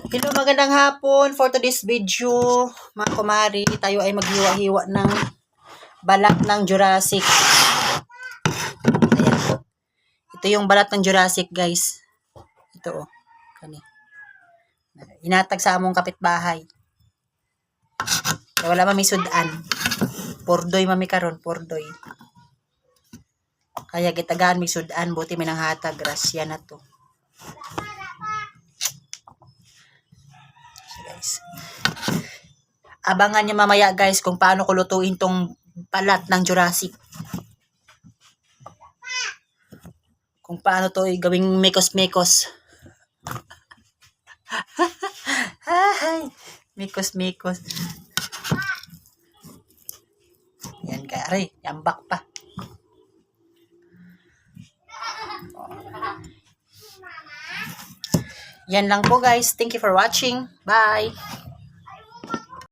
Hello, magandang hapon. For today's video, mga kumari, tayo ay maghiwa-hiwa ng balat ng Jurassic. Ayan po. Ito yung balat ng Jurassic, guys. Ito, oh. Kani. Inatag sa among kapitbahay. Wala mami sudan. Pordoy mami karon, pordoy. Kaya gitagaan mi sudan, buti may nang hatag, grasya na to. Guys. Abangan nyo mamaya guys kung paano ko lutuin tong balat ng Jurassic. Kung paano to gawing mekos-mekos. Ay, mekos-mekos. Yan kaya, aray, yambak pa. Yan lang po guys. Thank you for watching. Bye!